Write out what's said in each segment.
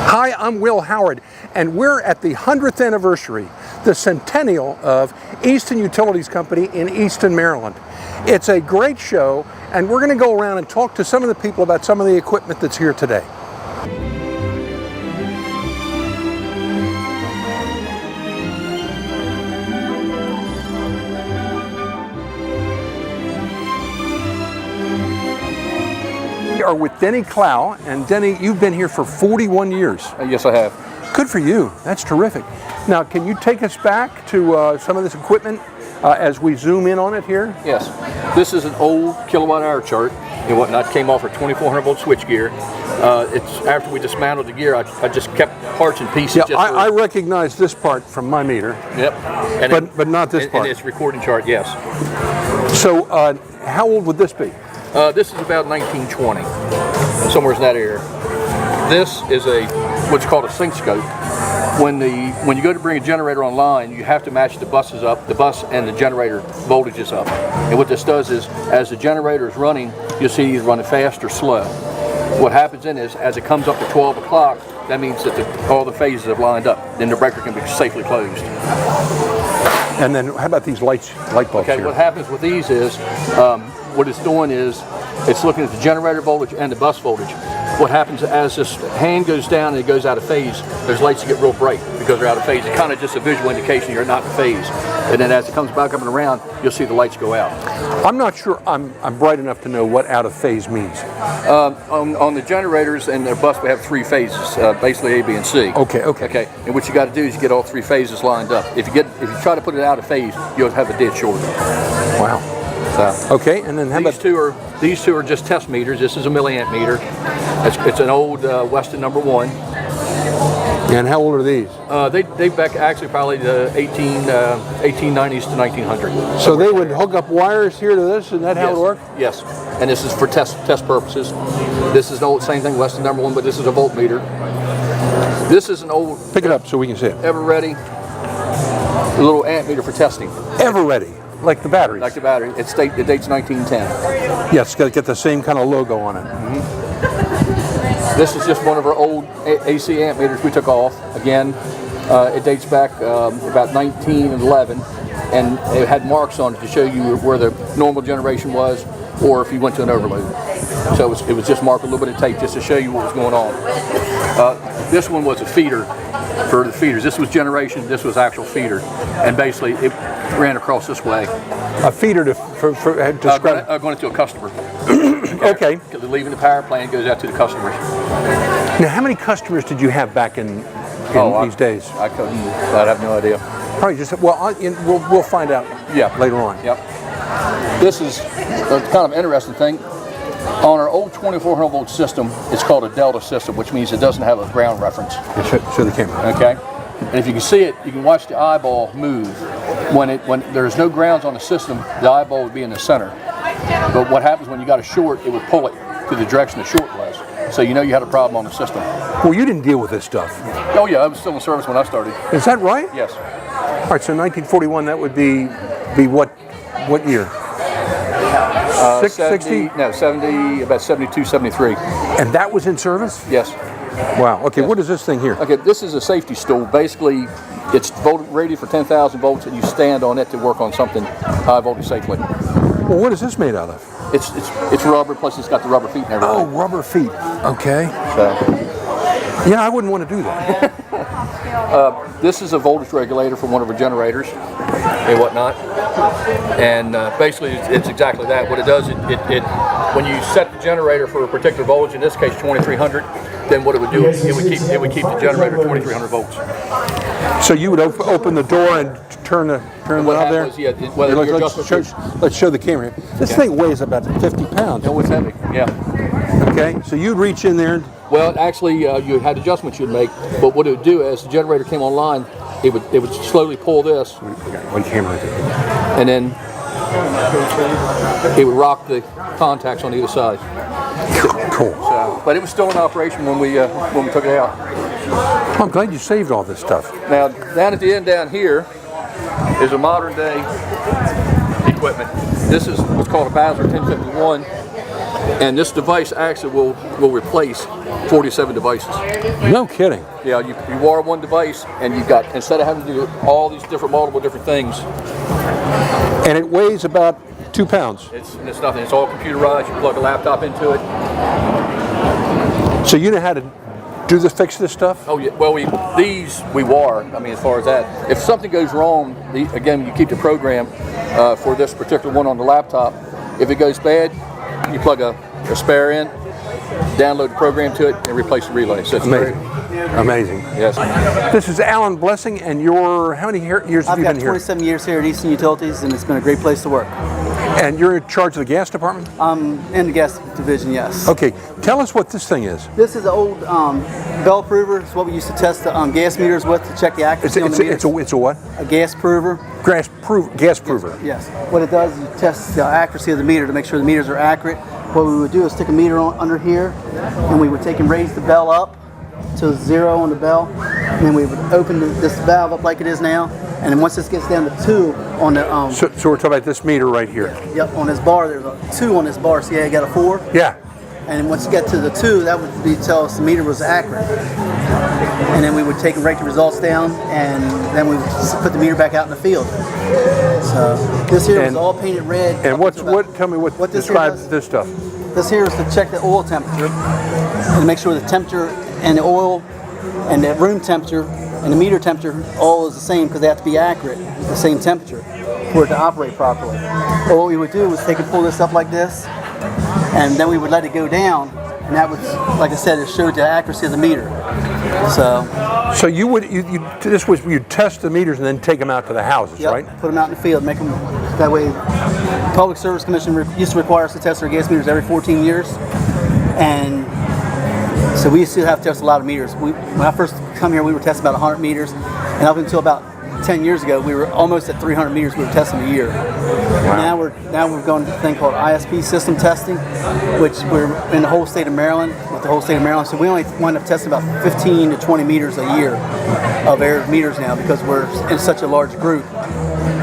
Hi, I'm Will Howard, and we're at the 100th anniversary, the centennial of Easton Utilities Company in Easton, Maryland. It's a great show, and we're going to go around and talk to some of the people about some of the equipment that's here today. We are with Denny Clow, and Denny, you've been here for 41 years. Yes, I have. Good for you. That's terrific. Now, can you take us back to some of this equipment as we zoom in on it here? Yes. This is an old kilowatt hour chart and whatnot. Came off a 2400 volt switch gear. It's after we dismantled the gear, I just kept parts and pieces. Yeah, I recognize this part from my meter. Yep. And but not this part. And it's recording chart, yes. So, how old would this be? This is about 1920, somewhere in that area. This is what's called a sync scope. When you go to bring a generator online, you have to match the bus and the generator voltages up. And what this does is, as the generator is running, you'll see it's running fast or slow. What happens then is, as it comes up to 12 o'clock, that means that all the phases have lined up. Then the breaker can be safely closed. And then how about these light bulbs Okay, here? what happens with these is, what it's doing is, it's looking at the generator voltage and the bus voltage. What happens as this hand goes down and it goes out of phase, those lights get real bright because they're out of phase. It's kind of just a visual indication you're not in phase. And then as it comes back up and around, you'll see the lights go out. I'm not sure I'm bright enough to know what out of phase means. On the generators and their bus, we have three phases, basically A, B, and C. Okay. And what you got to do is you get all three phases lined up. If you try to put it out of phase, you'll have a dead short. Wow. Okay, and then how about these two are just test meters. This is a milliamp meter. It's an old Weston #1. And how old are these? They back actually probably the 1890s to 1900. So they would hook up wires here to this, and that's how it worked? Yes, and this is for test purposes. This is an old, same thing, Weston #1, but this is a voltmeter. This is an old... Pick it up so we can see it. Ever Ready, a little amp meter for testing. Ever Ready, like the batteries? Like the battery. It dates 1910. Yes, it's got to get the same kind of logo on it. Mm-hmm. This is just one of our old AC amp meters we took off. Again, it dates back about 1911, and it had marks on it to show you where the normal generation was, or if you went to an overload. So it was just marked with a little bit of tape just to show you what was going on. This one was a feeder for the feeders. This was generation, this was actual feeder, and basically it ran across this way. A feeder to describe? Going to a customer. Okay. Leaving the power plant goes out to the customers. Now, how many customers did you have back in these days? I'd have no idea. Probably just, we'll find out later on. Yep. This is a kind of interesting thing. On our old 2400 volt system, it's called a delta system, which means it doesn't have a ground reference. Show the camera. Okay. And if you can see it, you can watch the eyeball move. When there's no grounds on the system, the eyeball would be in the center. But what happens when you got a short, it would pull it to the direction the short was. So you know you had a problem on the system. Well, you didn't deal with this stuff. Oh yeah, I was still in service when I started. Is that right? Yes. All right, so 1941, that would be what year? 60? No, 70, about 72, 73. And that was in service? Yes. Wow. Okay, yes. What is this thing here? Okay, this is a safety stool. Basically, it's rated for 10,000 volts, and you stand on it to work on something high voltage safely. Well, what is this made out of? It's rubber, plus it's got the rubber feet and everything. Oh, rubber feet. Okay. So. Yeah, I wouldn't want to do that. This is a voltage regulator for one of our generators and whatnot. And basically, it's exactly that. What it does, when you set the generator for a particular voltage, in this case 2300, then what it would do is it would keep the generator at 2300 volts. So you would open the door and turn the knob there? Let's show the camera here. This thing weighs about 50 pounds. Oh, it's heavy, yeah. Okay, so you'd reach in there. Well, actually, you had adjustments you'd make, but what it would do as the generator came online, it would slowly pull this. We got one camera. And then it would rock the contacts on either side. Cool. So, but it was still in operation when we took it out. I'm glad you saved all this stuff. Now, down at the end down here is a modern day equipment. This is what's called a Basler 1051. And this device actually will replace 47 devices. No kidding. Yeah, you wire one device, and you've got, instead of having to do all these multiple different things. And it weighs about 2 pounds. It's nothing. It's all computerized. You plug a laptop into it. So you know how to fix this stuff? Oh yeah. Well, we wire. I mean, as far as that, if something goes wrong, again, you keep the program for this particular one on the laptop. If it goes bad, you plug a spare in, download the program to it, and replace the relay. So it's amazing. Amazing. Yes. This is Alan Blessing, and how many years have you been here? I've got 27 years here at Easton Utilities, and it's been a great place to work. And you're in charge of the gas department? I'm in the gas division, yes. Okay, tell us what this thing is. This is an old bell prover. It's what we used to test the gas meters with to check the accuracy on the meters. It's a what? A gas prover. Gas prover. Yes. What it does is you test the accuracy of the meter to make sure the meters are accurate. What we would do is stick a meter under here, and we would take and raise the bell up to 0 on the bell, and then we would open this valve up like it is now, and then once this gets down to 2 on the so we're talking about this meter right here. Yep, on this bar there's a 2 on this bar. See how you got a 4? Yeah. And once you get to the 2, that would tell us the meter was accurate. And then we would take and write the results down, and then we would put the meter back out in the field. So this here was all painted red. And tell me what describes this stuff. This here is to check the oil temperature and make sure the temperature and the oil and the room temperature and the meter temperature all is the same, because they have to be accurate, the same temperature for it to operate properly. So what we would do was take and pull this up like this, and then we would let it go down, and that would, like I said, it showed the accuracy of the meter. So you'd test the meters and then take them out to the houses, yep, right? Put them out in the field, make them that way. Public Service Commission used to require us to test our gas meters every 14 years, and so we used to have to test a lot of meters. When I first come here, we were testing about 100 meters, and up until about 10 years ago, we were almost at 300 meters we were testing a year. Wow. Now we're going to a thing called ISP system testing, which we're in the whole state of Maryland, so we only wind up testing about 15 to 20 meters a year of air meters now, because we're in such a large group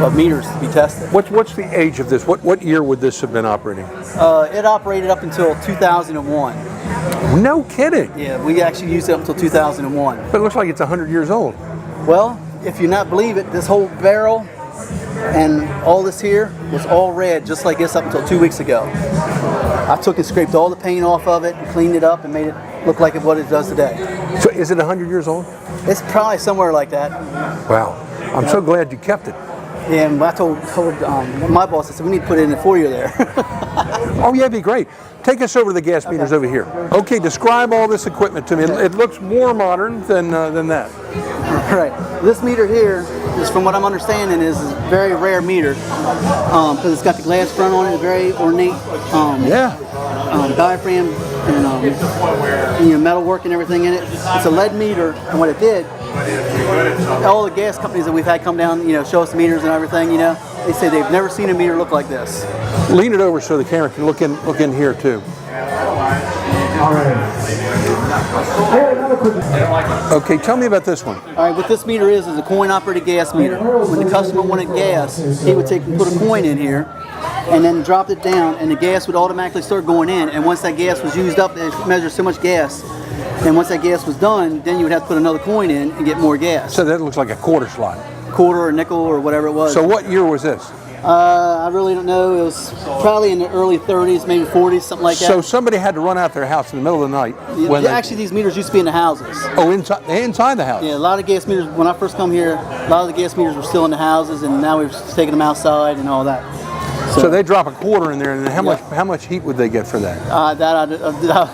of meters to be tested. What's the age of this? What year would this have been operating? It operated up until 2001. No kidding. Yeah, we actually used it up until 2001. But it looks like it's 100 years old. Well, if you not believe it, this whole barrel and all this here was all red, just like this, up until 2 weeks ago. I took and scraped all the paint off of it and cleaned it up and made it look like what it does today. So is it 100 years old? It's probably somewhere like that. Wow. I'm so glad you kept it. Yeah, and I told my boss, I said, we need to put it in the foyer there. Oh yeah, it'd be great. Take us over to the gas meters over here. Okay, describe all this equipment to me. It looks more modern than that. Right. This meter here is, from what I'm understanding, is a very rare meter, because it's got the glass front on it, a very ornate diaphragm and metal work and everything in it. It's a lead meter, and what it did, all the gas companies that we've had come down, show us the meters and everything, they say they've never seen a meter look like this. Lean it over so the camera can look in here too. Okay, tell me about this one. All right, what this meter is a coin-operated gas meter. When the customer wanted gas, he would take and put a coin in here, and then drop it down, and the gas would automatically start going in. And once that gas was used up, it measures so much gas. And once that gas was done, then you would have to put another coin in and get more gas. So that looks like a quarter slot. Quarter or nickel or whatever it was. So what year was this? I really don't know. It was probably in the early 30s, maybe 40s, something like that. So somebody had to run out their house in the middle of the night. Actually, these meters used to be in the houses. Oh, inside the house? Yeah, a lot of gas meters, when I first come here, a lot of the gas meters were still in the houses, and now we've taken them outside and all that. So they drop a quarter in there, and how much heat would they get for that? That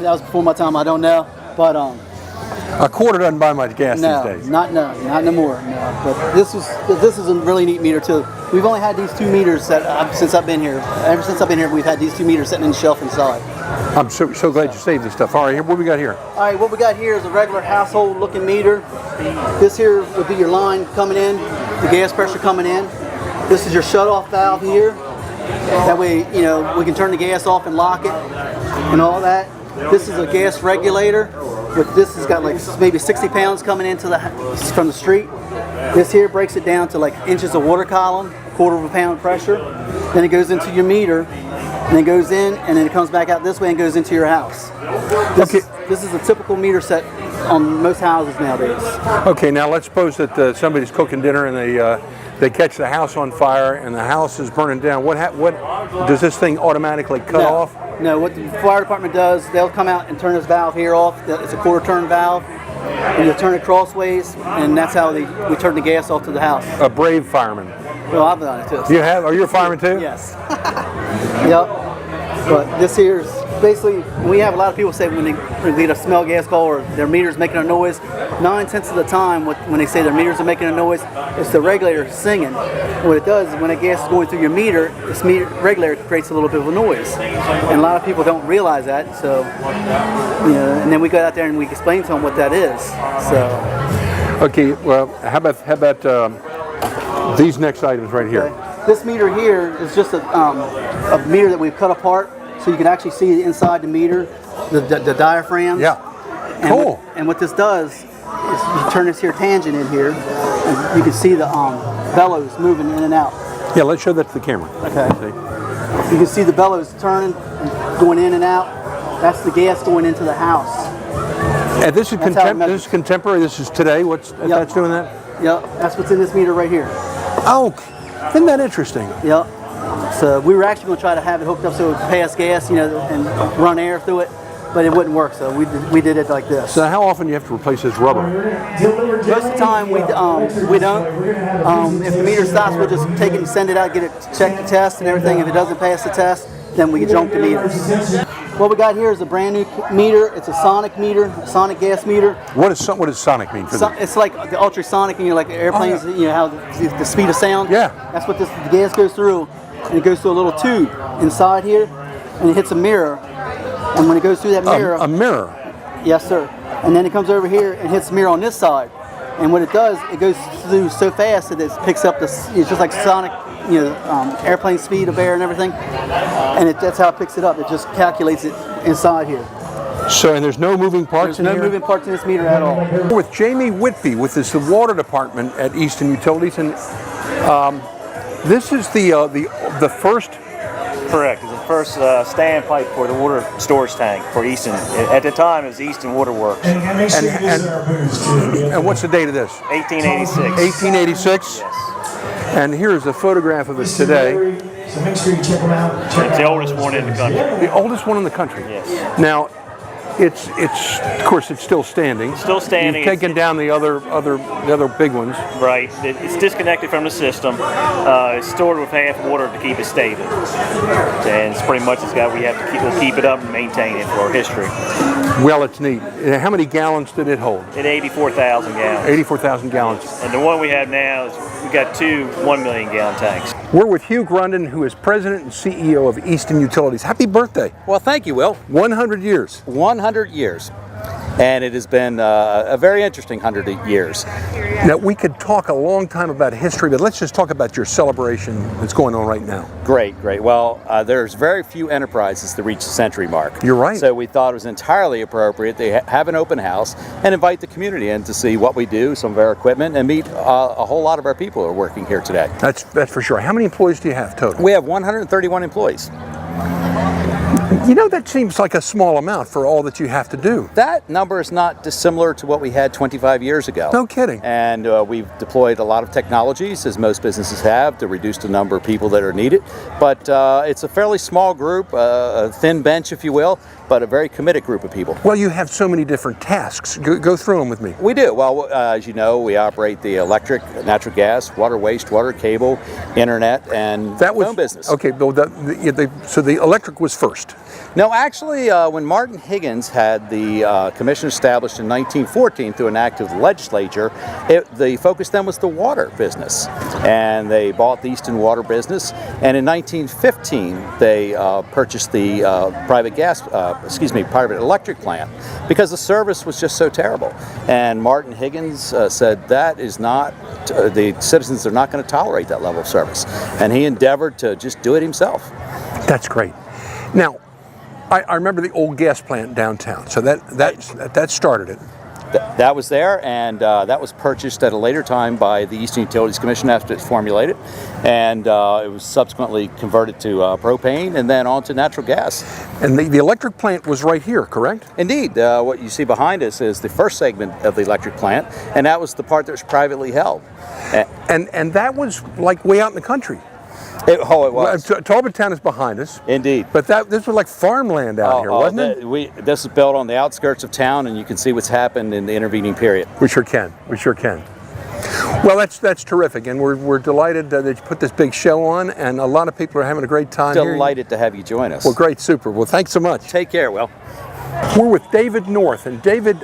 was before my time. I don't know, but a quarter doesn't buy much gas these days. Not no more. No. But this is a really neat meter too. We've only had these 2 meters since I've been here. Ever since I've been here, we've had these 2 meters sitting in the shelf inside. I'm so glad you saved this stuff. All right, what we got here? All right, what we got here is a regular household-looking meter. This here would be your line coming in, the gas pressure coming in. This is your shut-off valve here. That way, we can turn the gas off and lock it and all that. This is a gas regulator. This has got like maybe 60 pounds coming into from the street. This here breaks it down to like inches of water column, 1/4 pound pressure. Then it goes into your meter, and it goes in, and then it comes back out this way and goes into your house. This is a typical meter set on most houses nowadays. Okay, now let's suppose that somebody's cooking dinner and they catch the house on fire and the house is burning down. What does this thing automatically cut off? No, what the fire department does, they'll come out and turn this valve here off. It's a quarter turn valve. And you turn it crossways, and that's how we turn the gas off to the house. A brave fireman. Well, I've done it too. You have? Are you a fireman too? Yes. Yep. But this here is basically, we have a lot of people say when they get a smell gas call or their meter's making a noise, 9/10 of the time when they say their meters are making a noise, it's the regulator singing. What it does is when a gas is going through your meter, this meter regulator creates a little bit of a noise. And a lot of people don't realize that, so, and then we go out there and we explain to them what that is. So. Okay, well, how about these next items right here? Okay. This meter here is just a meter that we've cut apart, so you can actually see inside the meter, the diaphragms. Yeah. Cool. And what this does is you turn this here tangent in here, and you can see the bellows moving in and out. Yeah, let's show that to the camera. Okay. You can see the bellows turning and going in and out. That's the gas going into the house. And this is contemporary. This is today. That's doing that? Yep. That's what's in this meter right here. Oh, isn't that interesting? Yep. So we were actually going to try to have it hooked up so it would pass gas, and run air through it, but it wouldn't work. So we did it like this. So how often do you have to replace this rubber? Most of the time we don't. If the meter stops, we'll just take it and send it out, get it check the test and everything. If it doesn't pass the test, then we junk the meters. What we got here is a brand new meter. It's a sonic meter, a sonic gas meter. What does sonic mean? It's like the ultrasonic, like airplanes, how the speed of sound. Yeah. That's what the gas goes through, and it goes through a little tube inside here, and it hits a mirror. And when it goes through that mirror, a mirror. Yes, sir. And then it comes over here and hits the mirror on this side. And what it does, it goes through so fast that it picks up it's just like sonic, airplane speed of air and everything. And that's how it picks it up. It just calculates it inside here. So, and there's no moving parts in here? There's no moving parts in this meter at all. We're with Jamie Whitby with the water department at Easton Utilities, and this is the first. Correct. It's the first standpipe for the water storage tank for Easton. At the time, it was Easton Water Works. And what's the date of this? 1886. 1886? Yes. And here's a photograph of it today. So make sure you check them out. It's the oldest one in the country. The oldest one in the country? Yes. Now, it's of course it's still standing. Still standing. You've taken down the other big ones. Right. It's disconnected from the system. It's stored with half water to keep it stable. And it's pretty much we have to keep it up and maintain it for our history. Well, it's neat. How many gallons did it hold? It 84,000 gallons. 84,000 gallons. And the one we have now we got two 1 million gallon tanks. We're with Hugh Grundon, who is president and CEO of Easton Utilities. Happy birthday. Well, thank you, Will. 100 years. 100 years. And it has been a very interesting 100 years. Now, we could talk a long time about history, but let's just talk about your celebration that's going on right now. Great. Well, there's very few enterprises that reach the century mark. You're right. So we thought it was entirely appropriate to have an open house and invite the community in to see what we do, some of our equipment, and meet a whole lot of our people who are working here today. That's for sure. How many employees do you have total? We have 131 employees. That seems like a small amount for all that you have to do. That number is not dissimilar to what we had 25 years ago. No kidding. And we've deployed a lot of technologies, as most businesses have, to reduce the number of people that are needed. But it's a fairly small group, a thin bench, if you will, but a very committed group of people. Well, you have so many different tasks. Go through them with me. We do. Well, as you know, we operate the electric, natural gas, water, wastewater, cable, internet, and phone business. Okay, so the electric was first. No, actually, when Martin Higgins had the commission established in 1914 through an act of the legislature, the focus then was the water business. And they bought the Easton Water business, and in 1915, they purchased the private electric plant because the service was just so terrible. And Martin Higgins said that is not, the citizens are not going to tolerate that level of service. And he endeavored to just do it himself. That's great. Now, I remember the old gas plant downtown, so that started it. That was there, and that was purchased at a later time by the Easton Utilities Commission after it's formulated, and it was subsequently converted to propane and then on to natural gas. And the electric plant was right here, correct? Indeed, what you see behind us is the first segment of the electric plant, and that was the part that was privately held. And that was like way out in the country. It was. Talbot Town is behind us. Indeed. But this was like farmland out here, wasn't it? This is built on the outskirts of town, and you can see what's happened in the intervening period. We sure can. We sure can. Well, that's terrific, and we're delighted that you put this big show on, and a lot of people are having a great time here. Delighted to have you join us. Well, great, super. Well, thanks so much. Take care, Will. We're with David North, and David,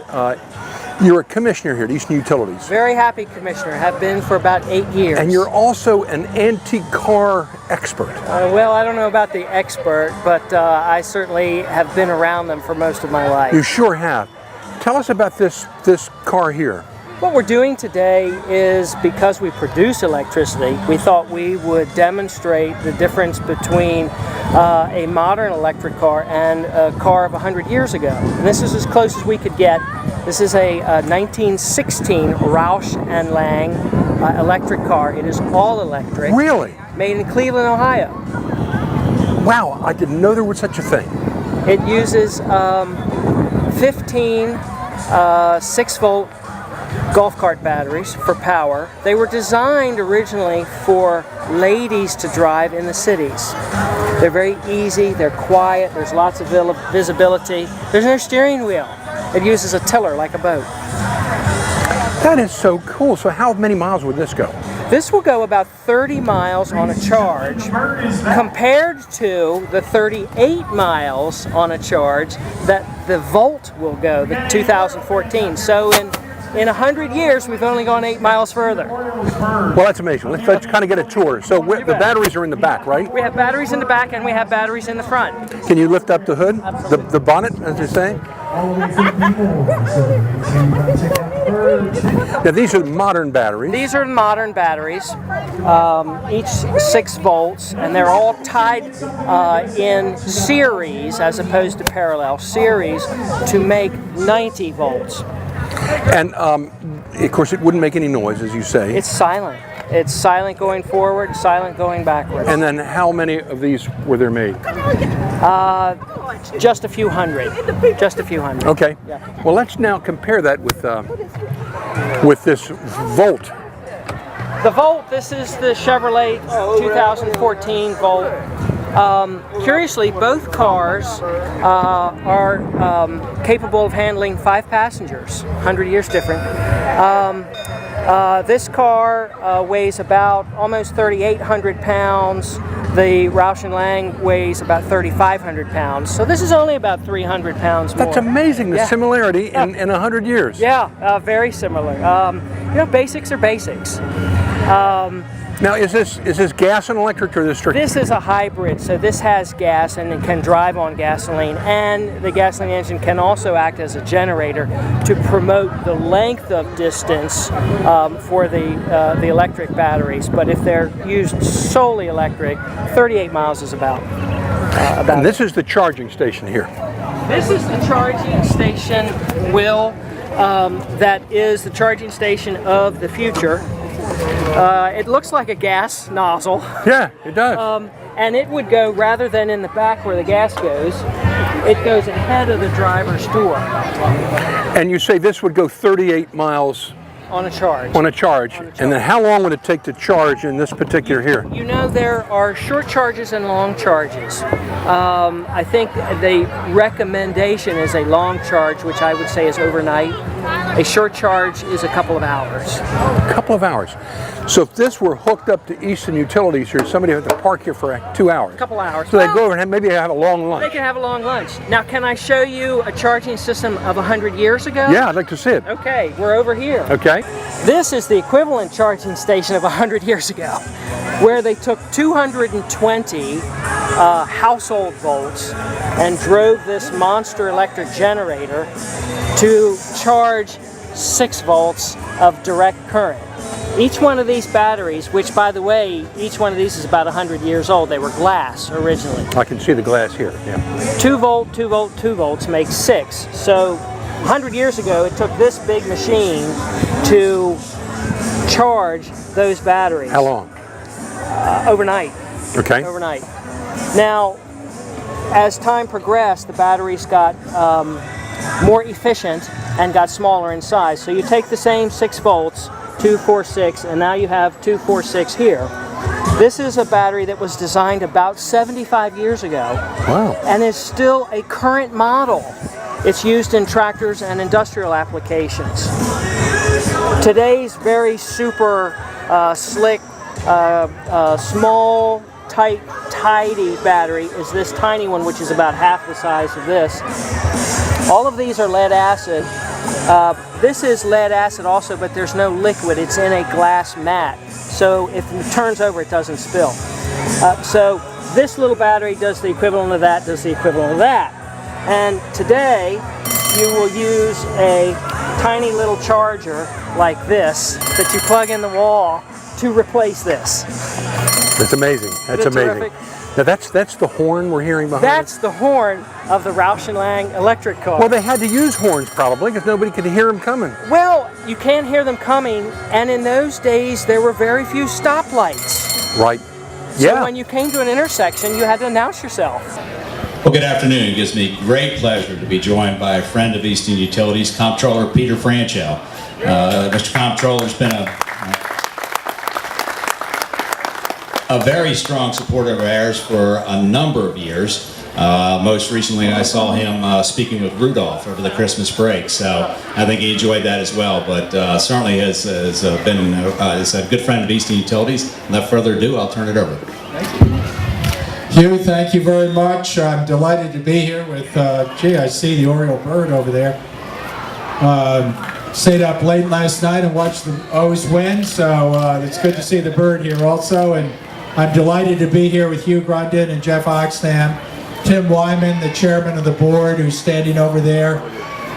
you're a commissioner here at Easton Utilities. Very happy commissioner, have been for about 8 years. And you're also an antique car expert. Well, I don't know about the expert, but I certainly have been around them for most of my life. You sure have. Tell us about this car here. What we're doing today is, because we produce electricity, we thought we would demonstrate the difference between a modern electric car and a car of 100 years ago. And this is as close as we could get. This is a 1916 Roush & Lang electric car. It is all electric. Really? Made in Cleveland, Ohio. Wow, I didn't know there was such a thing. It uses 15 6-volt golf cart batteries for power. They were designed originally for ladies to drive in the cities. They're very easy, they're quiet, there's lots of visibility. There's no steering wheel. It uses a tiller like a boat. That is so cool. So how many miles would this go? This will go about 30 miles on a charge, compared to the 38 miles on a charge that the Volt will go, the 2014. So in 100 years, we've only gone 8 miles further. Well, that's amazing. Let's kind of get a tour. So the batteries are in the back, right? We have batteries in the back and we have batteries in the front. Can you lift up the hood? The bonnet, as they say? Now, these are modern batteries. These are modern batteries, each 6 volts, and they're all tied in series as opposed to parallel series to make 90 volts. And of course, it wouldn't make any noise, as you say. It's silent. It's silent going forward, silent going backwards. And then how many of these were there made? Just a few hundred. Just a few hundred. Okay. Yeah. Well, let's now compare that with this Volt. The Volt, this is the Chevrolet 2014 Volt. Curiously, both cars are capable of handling 5 passengers, 100 years different. This car weighs about almost 3,800 pounds. The Roush & Lang weighs about 3,500 pounds. So this is only about 300 pounds more. That's amazing, the similarity in 100 years. Yeah, very similar. You know, basics are basics. Now, is this gas and electric, or is this strictly? This is a hybrid, so this has gas and it can drive on gasoline, and the gasoline engine can also act as a generator to promote the length of distance for the electric batteries. But if they're used solely electric, 38 miles is about. And this is the charging station here. This is the charging station, Will. That is the charging station of the future. It looks like a gas nozzle. Yeah, it does. And it would go, rather than in the back where the gas goes, it goes ahead of the driver's door. And you say this would go 38 miles on a charge. On a charge. And then how long would it take to charge in this particular here? You know, there are short charges and long charges. I think the recommendation is a long charge, which I would say is overnight. A short charge is a couple of hours. A couple of hours. So if this were hooked up to Easton Utilities here, somebody would have to park here for 2 hours. A couple hours. So they'd go over and maybe have a long lunch. They can have a long lunch. Now, can I show you a charging system of 100 years ago? Yeah, I'd like to see it. Okay, we're over here. Okay. This is the equivalent charging station of 100 years ago, where they took 220 household volts and drove this monster electric generator to charge 6 volts of direct current. Each one of these batteries, which by the way, each one of these is about 100 years old. They were glass originally. I can see the glass here, yeah. 2 volt, 2 volt, 2 volts makes 6. So 100 years ago, it took this big machine to charge those batteries. How long? Overnight. Okay. Overnight. Now, as time progressed, the batteries got more efficient and got smaller in size. So you take the same 6 volts, 246, and now you have 246 here. This is a battery that was designed about 75 years ago. Wow. And is still a current model. It's used in tractors and industrial applications. Today's very super slick, small, tight, tidy battery is this tiny one, which is about half the size of this. All of these are lead acid. This is lead acid also, but there's no liquid. It's in a glass mat. So if it turns over, it doesn't spill. So this little battery does the equivalent of that, does the equivalent of that. And today, you will use a tiny little charger like this that you plug in the wall to replace this. That's amazing. That's Isn't it amazing. terrific? Now that's the horn we're hearing behind That's the horn of the Roush & Lang electric car. Well, they had to use horns probably because nobody could hear them coming. Well, you can't hear them coming, and in those days there were very few stoplights. Right. So Yeah. when you came to an intersection, you had to announce yourself. Well, good afternoon. It gives me great pleasure to be joined by a friend of Easton Utilities, Comptroller Peter Franchel. Mr. Comptroller's been a very strong supporter of ours for a number of years. Most recently, I saw him speaking with Rudolph over the Christmas break, so I think he enjoyed that as well. But certainly has been is a good friend of Easton Utilities. Without further ado, I'll turn it over. Hugh, thank you very much. I'm delighted to be here with, gee, I see the Oriole bird over there. Stayed up late last night and watched the O's win, so it's good to see the bird here also. And I'm delighted to be here with Hugh Grundon and Jeff Oxnam. Tim Wyman, the chairman of the board, who's standing over there.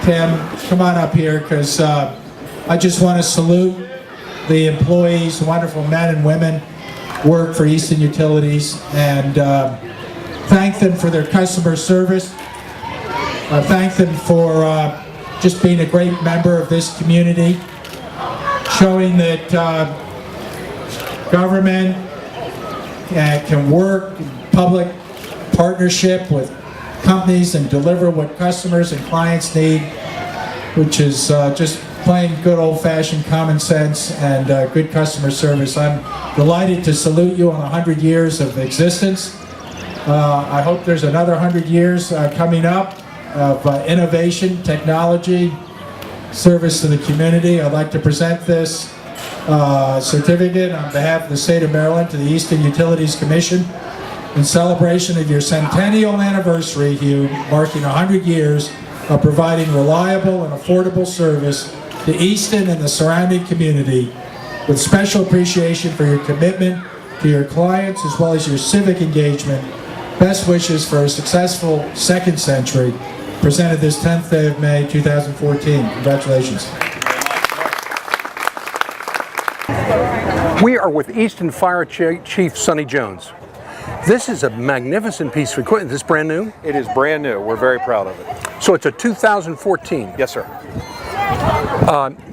Tim, come on up here, because I just want to salute the employees, wonderful men and women work for Easton Utilities, and thank them for their customer service. Thank them for just being a great member of this community, showing that government can work in public partnership with companies and deliver what customers and clients need, which is just plain good old-fashioned common sense and good customer service. I'm delighted to salute you on 100 years of existence. I hope there's another 100 years coming up of innovation, technology, service to the community. I'd like to present this certificate on behalf of the state of Maryland to the Easton Utilities Commission in celebration of your centennial anniversary, Hugh, marking 100 years of providing reliable and affordable service to Easton and the surrounding community, with special appreciation for your commitment to your clients as well as your civic engagement. Best wishes for a successful second century, presented this 10th day of May 2014. Congratulations. We are with Easton Fire Chief Sonny Jones. This is a magnificent piece of equipment. Is this brand new? It is brand new. We're very proud of it. So it's a 2014. Yes, sir.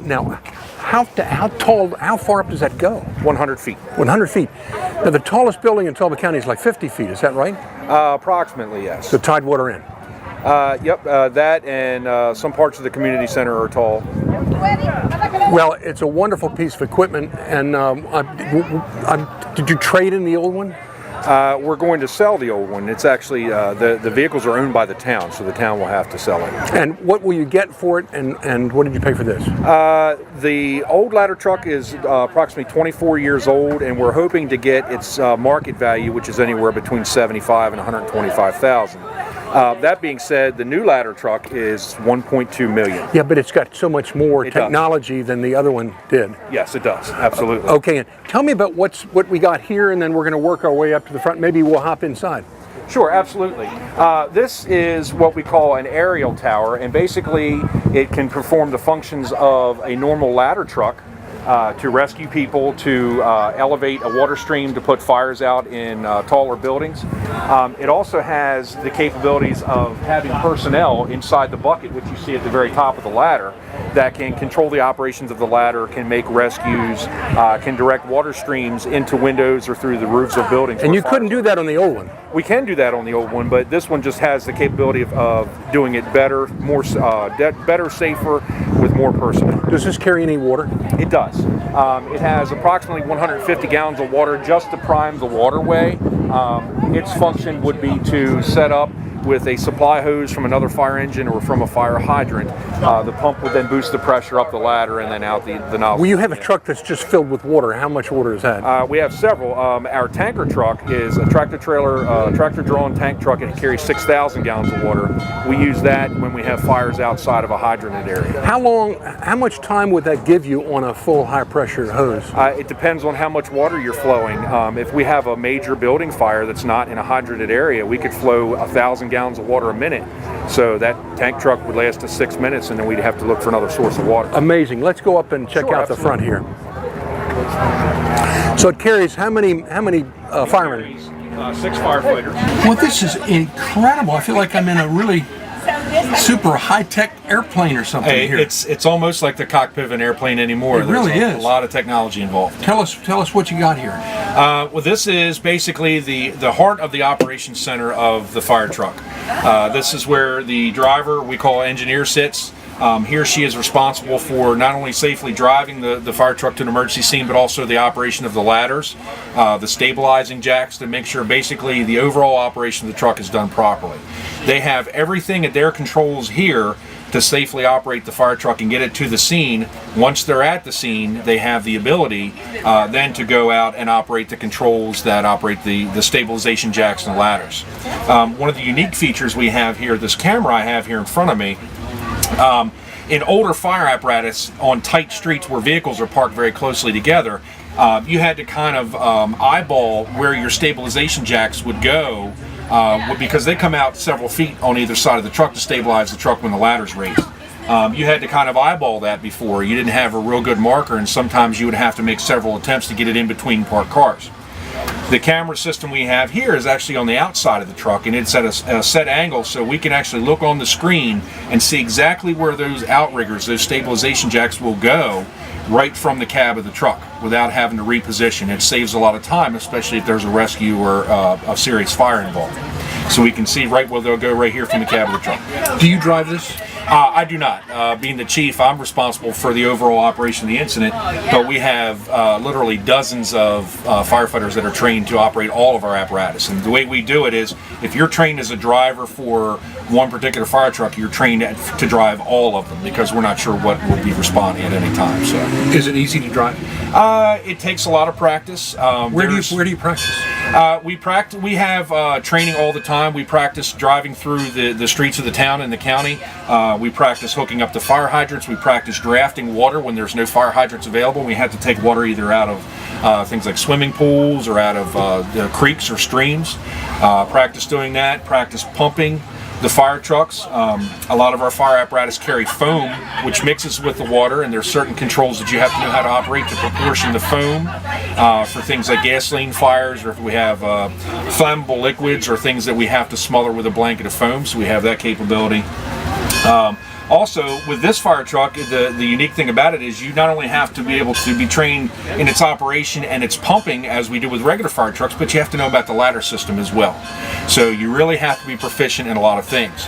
Now, how tall, how far up does that go? 100 feet. 100 feet. Now, the tallest building in Talbot County is like 50 feet. Is that right? Approximately, yes. The Tidewater Inn. Yep, that and some parts of the community center are tall. Well, it's a wonderful piece of equipment. And did you trade in the old one? We're going to sell the old one. It's actually, the vehicles are owned by the town, so the town will have to sell it. And what will you get for it, and what did you pay for this? The old ladder truck is approximately 24 years old, and we're hoping to get its market value, which is anywhere between $75,000 and $125,000. That being said, the new ladder truck is $1.2 million. Yeah, but it's got so much more technology than the other one did. Yes, it does. Absolutely. Okay, and tell me about what we got here, and then we're going to work our way up to the front. Maybe we'll hop inside. Sure, absolutely. This is what we call an aerial tower, and basically it can perform the functions of a normal ladder truck, to rescue people, to elevate a water stream, to put fires out in taller buildings. It also has the capabilities of having personnel inside the bucket, which you see at the very top of the ladder, that can control the operations of the ladder, can make rescues, can direct water streams into windows or through the roofs of buildings. And you couldn't do that on the old one. We can do that on the old one, but this one just has the capability of doing it better, more better, safer, with more personnel. Does this carry any water? It does. It has approximately 150 gallons of water just to prime the waterway. Its function would be to set up with a supply hose from another fire engine or from a fire hydrant. The pump would then boost the pressure up the ladder and then out the nozzle. Well, you have a truck that's just filled with water. How much water is that? We have several. Our tanker truck is a tractor-trailer, tractor-drawn tank truck, and it carries 6,000 gallons of water. We use that when we have fires outside of a hydranted area. How much time would that give you on a full high-pressure hose? It depends on how much water you're flowing. If we have a major building fire that's not in a hydranted area, we could flow 1,000 gallons of water a minute. So that tank truck would last us 6 minutes, and then we'd have to look for another source of water. Amazing. Let's go up and check out the front here. So it carries how many firemen? 6 firefighters. Well, this is incredible. I feel like I'm in a really super high-tech airplane or something here. It's almost like the cockpit of an airplane anymore. It really is. A lot of technology involved. Tell us what you got here. Well, this is basically the heart of the operations center of the fire truck. This is where the driver, we call engineer, sits. He or she is responsible for not only safely driving the fire truck to an emergency scene, but also the operation of the ladders, the stabilizing jacks, to make sure basically the overall operation of the truck is done properly. They have everything at their controls here to safely operate the fire truck and get it to the scene. Once they're at the scene, they have the ability then to go out and operate the controls that operate the stabilization jacks and the ladders. One of the unique features we have here, this camera I have here in front of me, in older fire apparatus on tight streets where vehicles are parked very closely together, you had to kind of eyeball where your stabilization jacks would go because they come out several feet on either side of the truck to stabilize the truck when the ladder's raised. You had to kind of eyeball that before. You didn't have a real good marker, and sometimes you would have to make several attempts to get it in between parked cars. The camera system we have here is actually on the outside of the truck, and it's at a set angle, so we can actually look on the screen and see exactly where those outriggers, those stabilization jacks, will go right from the cab of the truck without having to reposition. It saves a lot of time, especially if there's a rescue or a serious fire involved. So we can see right where they'll go right here from the cab of the truck. Do you drive this? I do not. Being the chief, I'm responsible for the overall operation of the incident, but we have literally dozens of firefighters that are trained to operate all of our apparatus. And the way we do it is, if you're trained as a driver for one particular fire truck, you're trained to drive all of them, because we're not sure what will be responding at any time. So, is it easy to drive? It takes a lot of practice. Where do you practice? We have training all the time. We practice driving through the streets of the town and the county. We practice hooking up to fire hydrants. We practice drafting water when there's no fire hydrants available. We have to take water either out of things like swimming pools or out of the creeks or streams. Practice doing that. Practice pumping the fire trucks. A lot of our fire apparatus carry foam, which mixes with the water, and there's certain controls that you have to know how to operate to proportion the foam for things like gasoline fires, or if we have flammable liquids or things that we have to smother with a blanket of foam, so we have that capability. Also, with this fire truck, the unique thing about it is you not only have to be able to be trained in its operation and its pumping as we do with regular fire trucks, but you have to know about the ladder system as well. So you really have to be proficient in a lot of things.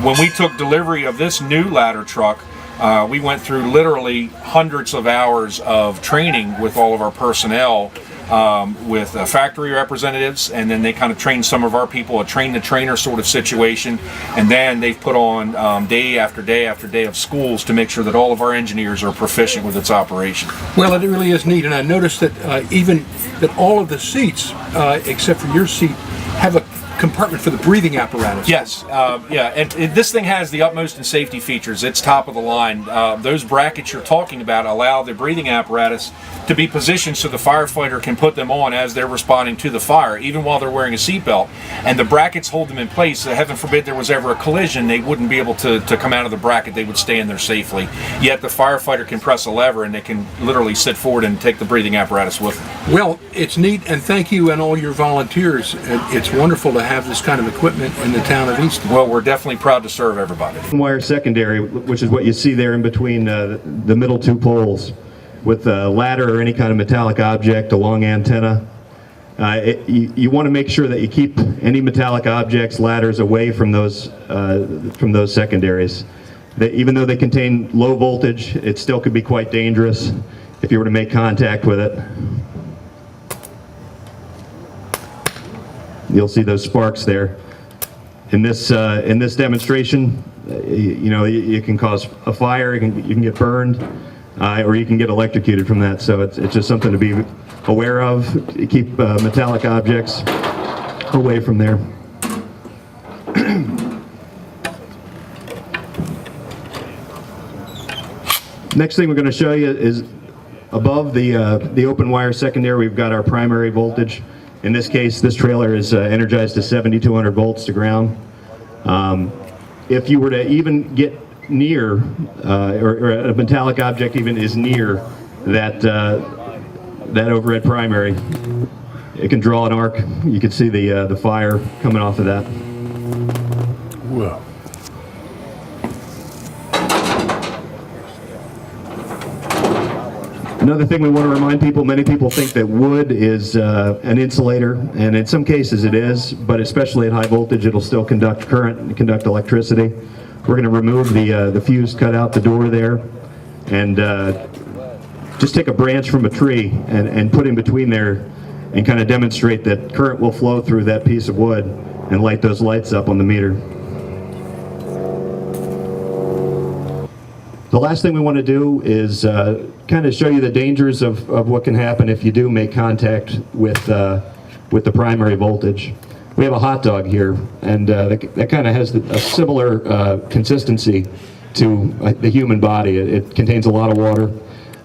When we took delivery of this new ladder truck, we went through literally hundreds of hours of training with all of our personnel, with factory representatives, and then they kind of train some of our people, a train-the-trainer sort of situation, and then they've put on day after day after day of schools to make sure that all of our engineers are proficient with its operation. Well, it really is neat, and I noticed that even that all of the seats, except for your seat, have a compartment for the breathing apparatus. Yes, yeah, and this thing has the utmost in safety features. It's top of the line. Those brackets you're talking about allow the breathing apparatus to be positioned so the firefighter can put them on as they're responding to the fire, even while they're wearing a seatbelt. And the brackets hold them in place, so heaven forbid there was ever a collision, they wouldn't be able to come out of the bracket. They would stay in there safely. Yet the firefighter can press a lever and they can literally sit forward and take the breathing apparatus with them. Well, it's neat, and thank you and all your volunteers. It's wonderful to have this kind of equipment in the town of Easton. Well, we're definitely proud to serve everybody. Wire secondary, which is what you see there in between the middle two poles, with a ladder or any kind of metallic object, a long antenna. You want to make sure that you keep any metallic objects, ladders, away from those secondaries. Even though they contain low voltage, it still could be quite dangerous if you were to make contact with it. You'll see those sparks there. In this demonstration, you can cause a fire, you can get burned, or you can get electrocuted from that. So it's just something to be aware of. Keep metallic objects away from there. Next thing we're going to show you is above the open wire secondary. We've got our primary voltage. In this case, this trailer is energized to 7,200 volts to ground. If you were to even get near, or a metallic object even is near that overhead primary, it can draw an arc. You can see the fire coming off of that. Whoa. Another thing we want to remind people, many people think that wood is an insulator, and in some cases it is, but especially at high voltage it'll still conduct current and conduct electricity. We're going to remove the fuse, cut out the door there, and just take a branch from a tree and put in between there and kind of demonstrate that current will flow through that piece of wood and light those lights up on the meter. The last thing we want to do is kind of show you the dangers of what can happen if you do make contact with the primary voltage. We have a hot dog here, and that kind of has a similar consistency to the human body. It contains a lot of water,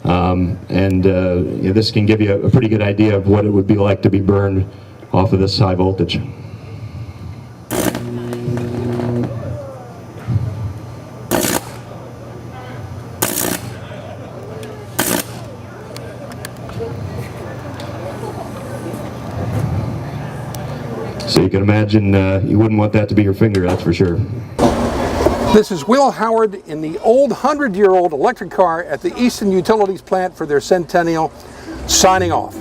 and this can give you a pretty good idea of what it would be like to be burned off of this high voltage. So you can imagine you wouldn't want that to be your finger, that's for sure. This is Will Howard in the old 100-year-old electric car at the Easton Utilities plant for their centennial, signing off.